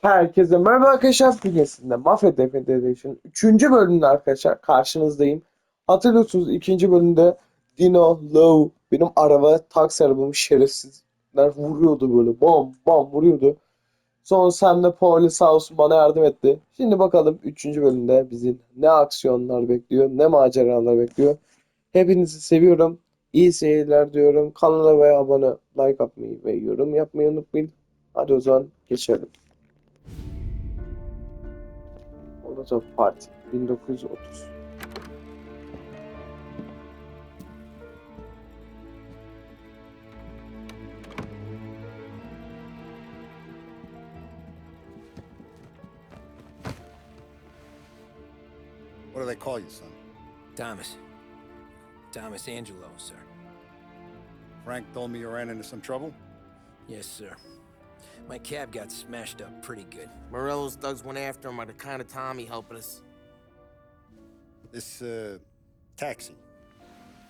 Herkese merhaba arkadaşlar. Bünyesinde Mafia Definition 3. bölümde arkadaşlar karşınızdayım. Hatırlıyorsunuz 2. bölümde Dino, Low benim taksi arabamı şerefsizler vuruyordu böyle bam bam vuruyordu. Sonra Sam de Pauli sağ olsun bana yardım etti. Şimdi bakalım 3. bölümde bizi ne aksiyonlar bekliyor, ne maceralar bekliyor. Hepinizi seviyorum. İyi seyirler diyorum. Kanala ve abone like atmayı ve yorum yapmayı unutmayın. Hadi o zaman geçelim. Molotov Party 1930. What do they call you, son? Thomas. Thomas Angelo, sir. Frank told me you ran into some trouble? Yes, sir. My cab got smashed up pretty good. Morello's thugs went after him by the kind of Tommy helping us. This, taxi.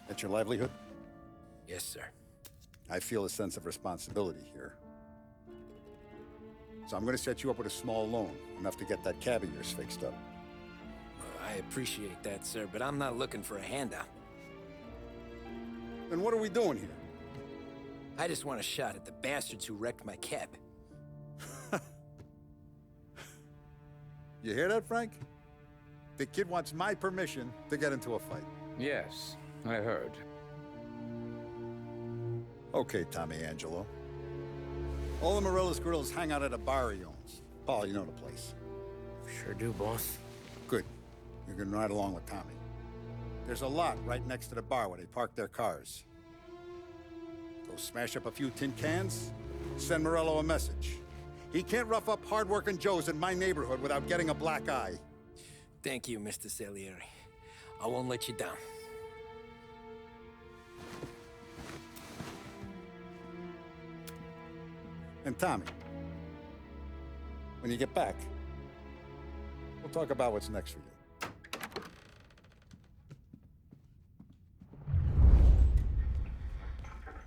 That's your livelihood? Yes, sir. I feel a sense of responsibility here. So I'm gonna set you up with a small loan, enough to get that cab of yours fixed up. I appreciate that, sir, but I'm not looking for a handout. Then what are we doing here? I just want a shot at the bastards who wrecked my cab. You hear that, Frank? The kid wants my permission to get into a fight. Yes, I heard. Okay, Tommy Angelo. All the Morello's girls hang out at a bar he owns. Paul, you know the place. Sure do, boss. Good. You can ride along with Tommy. There's a lot right next to the bar where they park their cars. Go smash up a few tin cans, send Morello a message. He can't rough up hard-working Joes in my neighborhood without getting a black eye. Thank you, Mr. Salieri. I won't let you down. And Tommy, when you get back, we'll talk about what's next for you.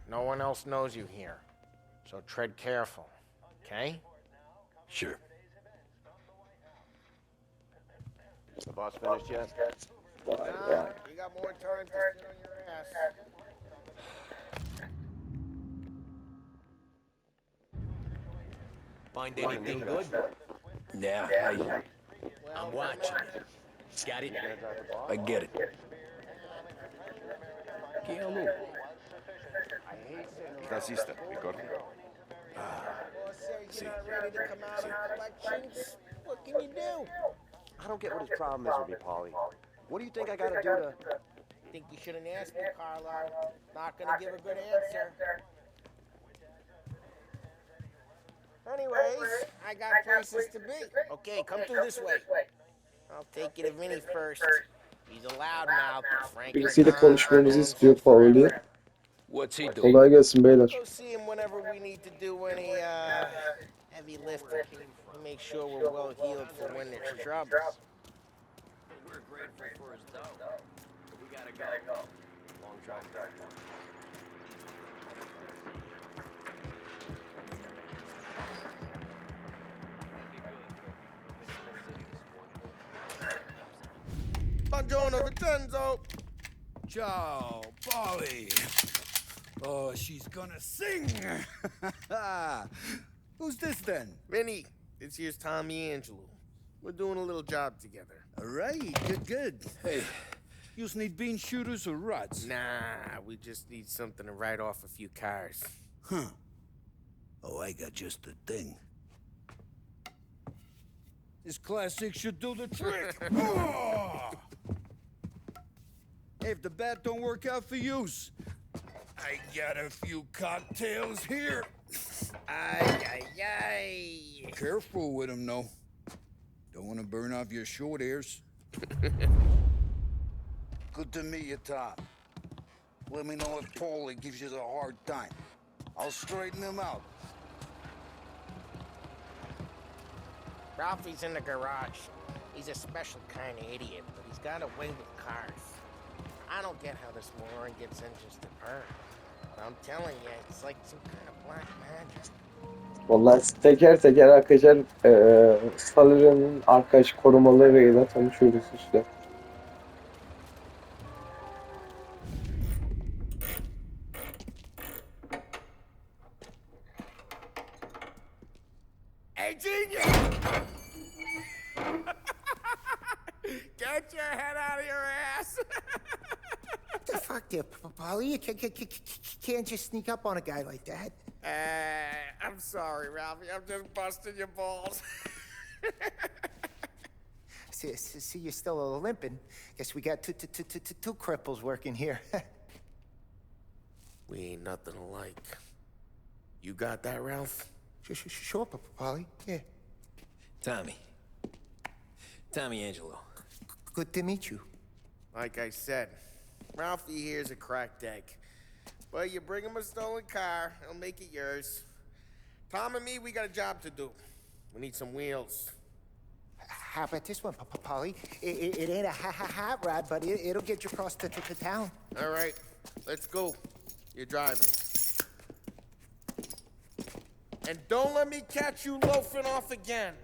No one else knows you here, so tread careful, okay? Sure. The boss finished yet? You got more time to sit on your ass. Find anything good? Yeah, I'm watching it. Got it? I get it. ¿Qué hago? ¿Estás lista, mi corte? Boss said you're not ready to come out of elections. What can you do? I don't get what his problem is with me, Paulie. What do you think I gotta do to... Think you shouldn't ask me, Carlo. Not gonna give a good answer. Anyways, I got places to be. Okay, come through this way. I'll take you to Vinny first. He's a loudmouth, but Frank and Birisiyle Tom konuşmamızı are istiyor known Pauli. forever. What's he doing? Kolay gelsin beyler. Go see him whenever we need to do any, heavy lifting. To make sure we're well healed for when there's trouble. We're grateful for his dough. But we gotta go. Long drive. Buongiorno, Vincenzo. Ciao, Polly. Oh, she's gonna sing. Who's this then? Vinny, this here's Tommy Angelo. We're doing a little job together. All right, good. Hey, you need bean shooters or rods? Nah, we just need something to write off a few cars. Huh. Oh, I got just the thing. This classic should do the trick. Oh! Hey, if the bat don't work out for use, I got a few cocktails here. Ay, ay, ay. Careful with them, though. Don't want to burn off your short hairs. Good to meet you, Tom. Let me know if Paulie gives you a hard time. I'll straighten him out. Ralphie's in the garage. He's a special kind of idiot, but he's got a way with cars. I don't get how this moron gets in just to burn. But I'm telling you, it's like some kind of black magic. Vallahi teker teker arkadaşlar Sally'nin arkadaş korumalarıyla tanışıyoruz işte. Hey, genius! Get your head out of your ass! The fuck there, Polly? You can't just sneak up on a guy like that. I'm sorry, Ralphie. I'm just busting your balls. See, you're still limping. Guess we got two cripples working here. We ain't nothing alike. You got that, Ralph? Sure, Polly. Yeah. Tommy Angelo. Good to meet you. Like I said, Ralphie here's a cracked egg. But you bring him a stolen car, he'll make it yours. Tom and me, we got a job to do. We need some wheels. How about this one, Polly? It ain't a hot rod, but it'll get you across to town. All right, let's go. You're driving. And don't let me catch you loafing off again.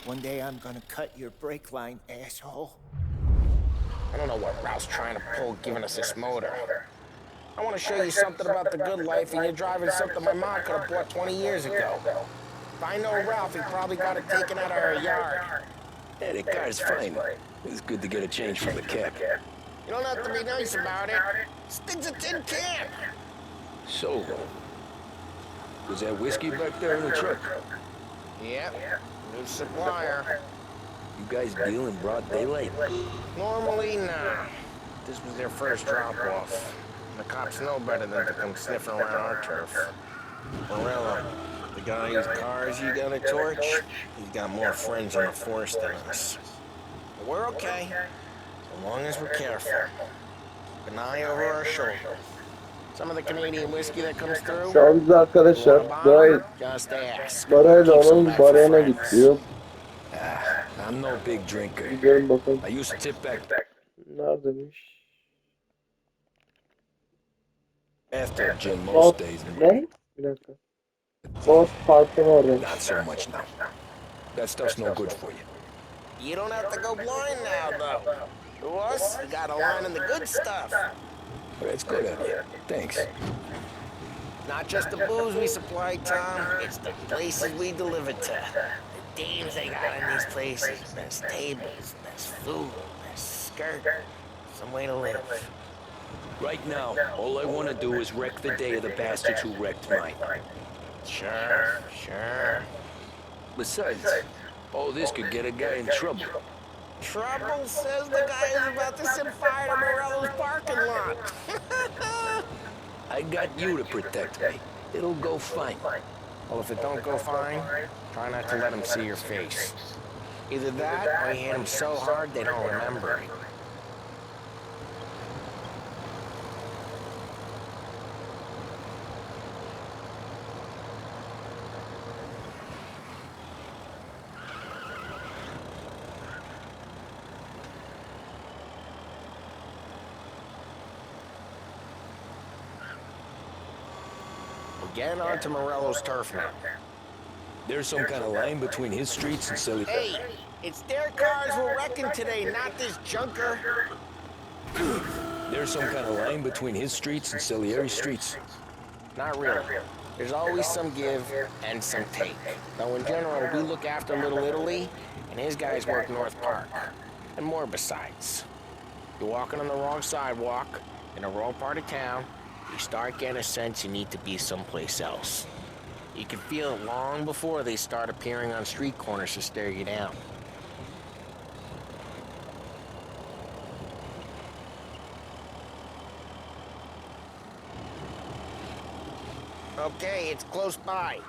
One day I'm gonna cut your brake line, asshole. I don't know what Ralph's trying to pull giving us this motor. I want to show you something about the good life, and you're driving something my mom could have bought 20 years ago. If I know Ralph, he probably got it taken out of her yard. Yeah, the car's fine. It's good to get a change from the cab. You don't have to be nice about it. This thing's a tin can. So, was that whiskey back there in the truck? Yep, new supplier. You guys deal in broad daylight? Normally, nah. This was their first drop-off. The cops know better than to come sniffing around our turf. Morello, the guy whose cars you got a torch, he's got more friends on the force than us. But we're okay, as long as we're careful. Keep an eye over our shoulder. Some of the Canadian whiskey that comes through, Şu an biz arkadaşlar Gayet just ask. Barayla Keep some onun back for barayına friends. gidiyor. I'm no big drinker. Gidelim bakalım. I used to tip back Neredemiş? after gin Boss most days. ne? Bir dakika. Boss parkın orada. Not so much now. That stuff's no good for you. You don't have to go blind now, though. To us, you got a line in the good stuff. But it's good of you. Thanks. Not just the booze we supply, Tom. It's the places we deliver to. The dames they got in these places. There's tables, there's food, there's skirt. Some way to live. Right now, all I want to do is wreck the day of the bastards who wrecked mine. Sure. Besides, all this could get a guy in trouble. Trouble says the guy is about to set fire to Morello's parking lot. I got you to protect me. It'll go fine. Well, if it don't go fine, try not to let them see your face. Either that, or you hit them so hard they don't remember it. We're getting onto Morello's turf now. There's some kind of line between his streets and Silly. Hey, it's their cars we're wrecking today, not this junker. There's some kind of line between his streets and Salieri streets. Not really. There's always some give and some take. Though in general, we look after Little Italy, and his guys work North Park. And more besides. You're walking on the wrong sidewalk, in the wrong part of town, you start getting a sense you need to be someplace else. You can feel it long before they start appearing on street corners to stare you down. Okay, it's close by.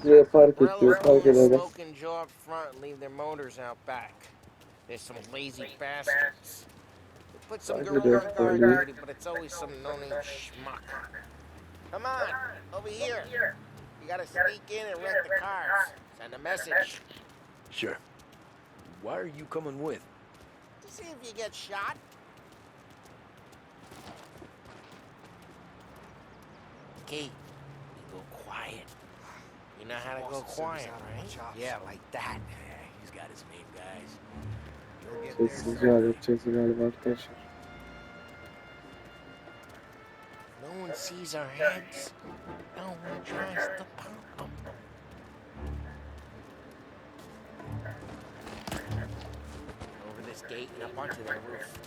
Buraya park Morello's ediyor. Park pulling a edelim. smoking Joe up front and leave their motors out back. There's some lazy bastards. They put some Takip girl ediyorum, on guard söyleyeyim. duty, but it's always some no-name schmuck. Come on, over here. You gotta sneak in and wreck the cars. Send a message. Sure. Why are you coming with? To see if you get shot. Okay, you go quiet. You know how to go quiet, right? Yeah, like that. Yeah, he's got his main guys. You'll get there Sessizce halledeceğiz galiba arkadaşlar. No one sees our heads. No one tries to pop them. Over this gate and up onto the roof.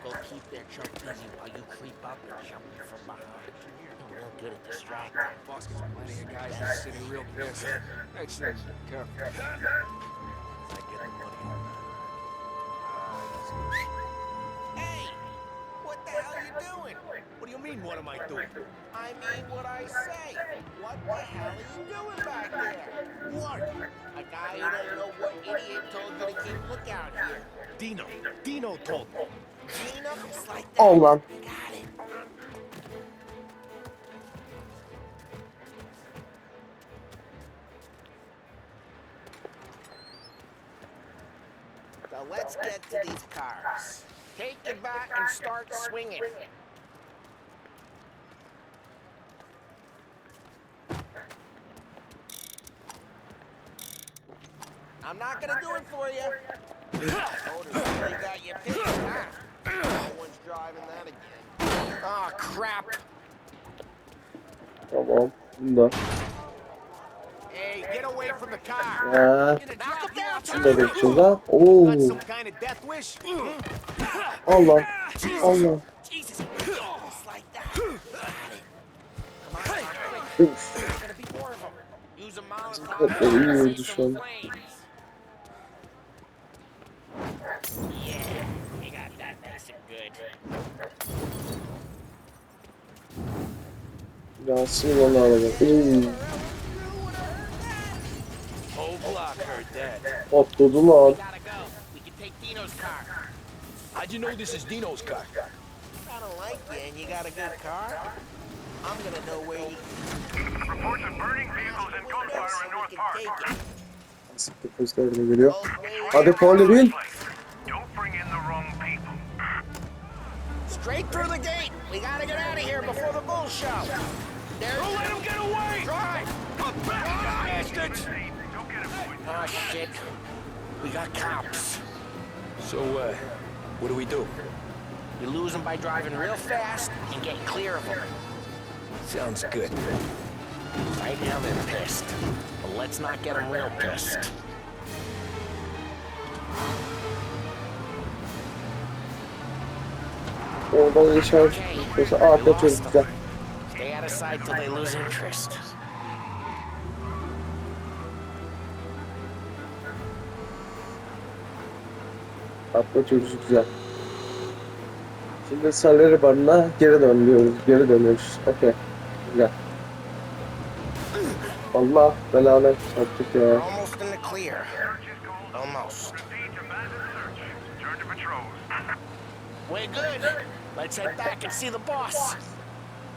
Go keep their jump busy while you creep up and jump in from behind. You're real good at distracting. Boss gets plenty of guys who's sitting real pissed. Excellent. Careful. I get the money. Hey! What the hell you doing? What do you mean, what am I doing? I mean what I say. What the hell are you doing back there? What? A guy who don't know what idiot told you to keep lookout here. Dino told me. Gina, it's like that. Al lan. Got it. So let's get to these cars. Take it back and start swinging. I'm not gonna do it for you. Motors really got you picked, huh? No one's driving that again. Oh, crap. Tamam. Bunda. Hey, get away from the car. Ha. Knock him down, Bunu da geçeceğiz ha. Oo. Got some kind of death wish? Allah. Allah. Jesus. Just like that. Got it. Come on, quick. Uf. There's gonna be more of them. Use a Molotov. Kapları iyi See vurdu şu some an. flames. Yeah, we got that nice and good. Yasin onu alalım. Oo. Whole block heard that. Patladı lan. Gotta go. We can take Dino's car. How'd you know this is Dino's car? I don't like you and you got a good car. I'm gonna know where you Reports of burning vehicles and gunfire in North Park. take it. Siktir kızlarına geliyor. Both ways. Hadi Pauli bin. Don't bring in the wrong people. Straight through the gate. We gotta get out of here before the bull show. There's Don't let him get away! Drive. Come back, bastards! Don't get him. Oh shit. We got cops. So, what do we do? You lose them by driving real fast and getting clear of them. Sounds good. Right now they're pissed. But let's not get them real pissed. Oradan geçer. Mesela We arka lost çocuklar. them. Stay out of sight till they lose interest. Arka çocuk güzel. Şimdi Saleri Barı'na geri dönüyoruz. Geri dönüyoruz. Okey. Güzel. Allah belanı çarptık ya. We're almost in the clear. Almost. Proceed to massive search. Turn to patrols. We're good. Let's head back and see the boss.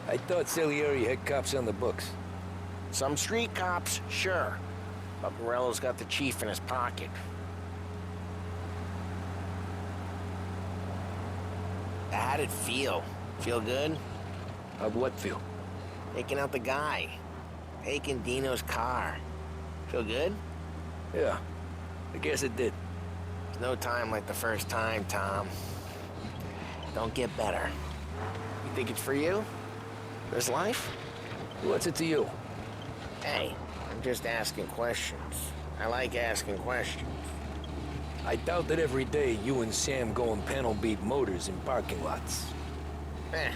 I thought Salieri had cops on the books. Some street cops, sure. But Morello's got the chief in his pocket. How'd it feel? Feel good? How'd what feel? Taking out the guy. Taking Dino's car. Feel good? Yeah, I guess it did. There's no time like the first time, Tom. Don't get better. You think it's for you? This life? What's it to you? Hey, I'm just asking questions. I like asking questions. I doubt that every day you and Sam go and panel beat motors in parking lots. There's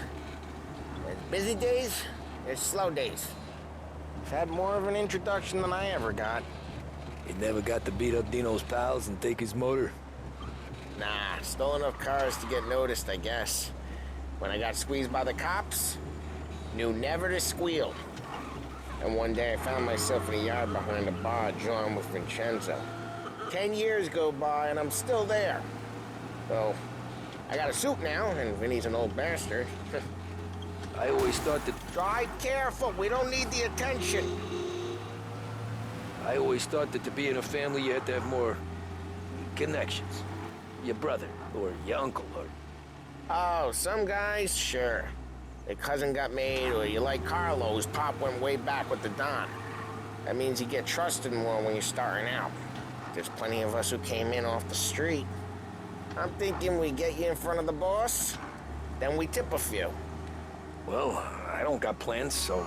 busy days, there's slow days. I've had more of an introduction than I ever got. You never got to beat up Dino's pals and take his motor? Nah, stole enough cars to get noticed, I guess. When I got squeezed by the cops, knew never to squeal. And one day I found myself in a yard behind a bar drawn with Vincenzo. 10 years go by and I'm still there. So, I got a suit now, and Vinny's an old bastard. I always thought that... Drive careful, we don't need the attention. I always thought that to be in a family you had to have more connections. Your brother, or your uncle, or... Oh, some guys, sure. Their cousin got made, or you like Carlos, Pop went way back with the Don. That means you get trusted more when you're starting out. There's plenty of us who came in off the street. I'm thinking we get you in front of the boss, then we tip a few. Well, I don't got plans, so...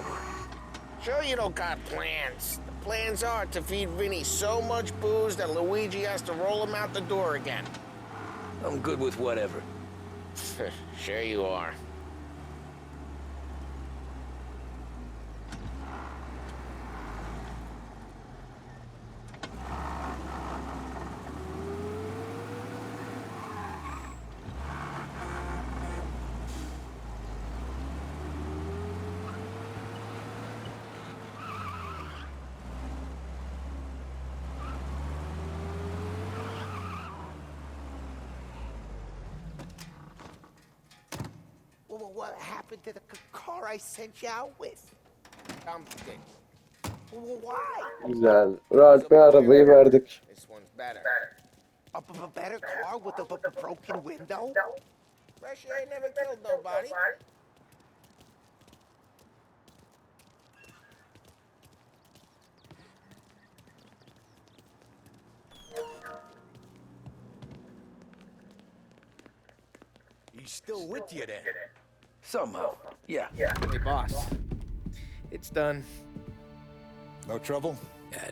Sure you don't got plans. The plans are to feed Vinny so much booze that Luigi has to roll him out the door again. I'm good with whatever. Sure you are. Well, what happened to the car I sent you out with? Dumped it. Well, why? Güzel. Rahat bir arabayı verdik. This one's better. A better car with a broken window? Russia ain't never killed nobody. He's still with you then? Somehow, yeah. Hey, boss. It's done. No trouble?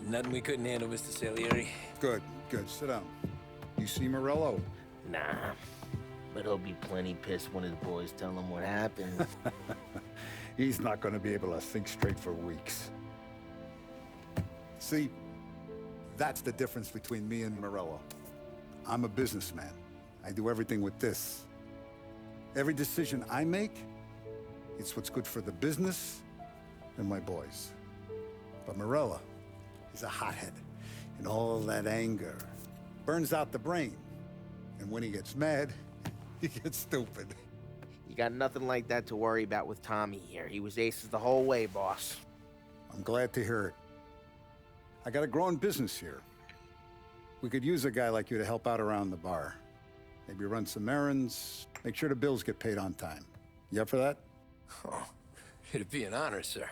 Nothing we couldn't handle, Mr. Salieri. Good, good. Sit down. You see Morello? Nah. But he'll be plenty pissed when his boys tell him what happened. He's not going to be able to think straight for weeks. See, that's the difference between me and Morello. I'm a businessman. I do everything with this. Every decision I make, it's what's good for the business and my boys. But Morello, he's a hothead. And all that anger burns out the brain. And when he gets mad, he gets stupid. You got nothing like that to worry about with Tommy here. He was aces the whole way, boss. I'm glad to hear it. I got a growing business here. We could use a guy like you to help out around the bar. Maybe run some errands, make sure the bills get paid on time. You up for that? Oh, it'd be an honor, sir.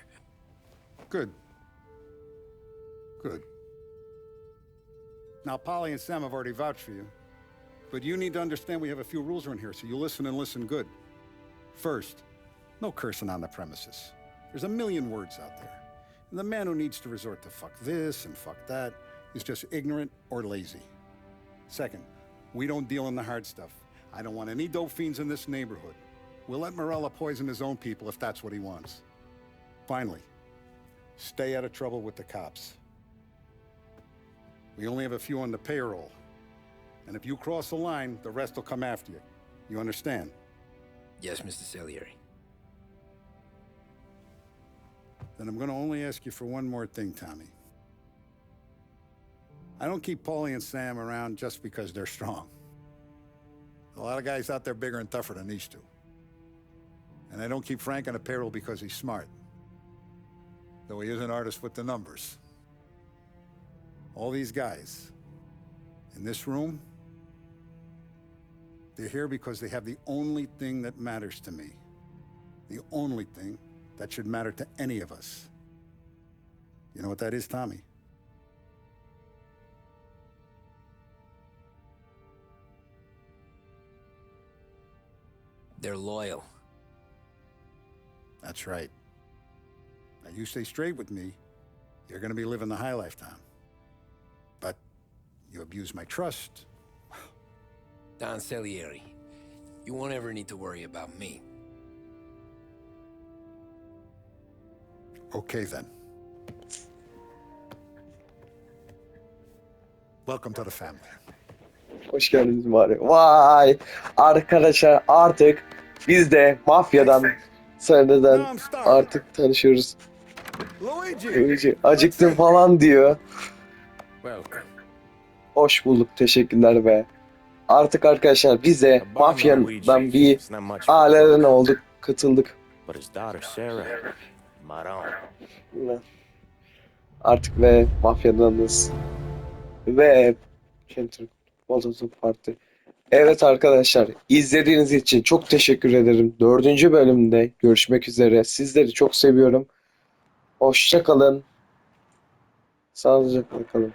Good. Good. Now, Polly and Sam have already vouched for you. But you need to understand we have a few rules around here, so you listen and listen good. First, no cursing on the premises. There's a million words out there. And the man who needs to resort to fuck this and fuck that is just ignorant or lazy. Second, we don't deal in the hard stuff. I don't want any dope fiends in this neighborhood. We'll let Morella poison his own people if that's what he wants. Finally, stay out of trouble with the cops. We only have a few on the payroll. And if you cross the line, the rest will come after you. You understand? Yes, Mr. Salieri. Then I'm going to only ask you for one more thing, Tommy. I don't keep Paulie and Sam around just because they're strong. A lot of guys out there bigger and tougher than these two. And I don't keep Frank on a payroll because he's smart. Though he is an artist with the numbers. All these guys in this room, they're here because they have the only thing that matters to me. The only thing that should matter to any of us. You know what that is, Tommy? They're loyal. That's right. Now you stay straight with me, you're gonna be living the high life, Tom. But you abuse my trust. Don Salieri, you won't ever need to worry about me. Okay then. Welcome to the family. Hoş geldiniz bari. Vay! Arkadaşlar artık biz de mafyadan sayıdan artık tanışıyoruz. Luigi, acıktım falan diyor. Welcome. Hoş bulduk, teşekkürler be. Artık arkadaşlar biz de mafyadan bir aileden olduk, katıldık. But his daughter, Sarah, Maron. Artık ve mafyadanız. Ve Kenter Molotov Parti. Evet arkadaşlar, izlediğiniz için çok teşekkür ederim. Dördüncü bölümde görüşmek üzere. Sizleri çok seviyorum. Hoşça kalın. Sağlıcakla kalın.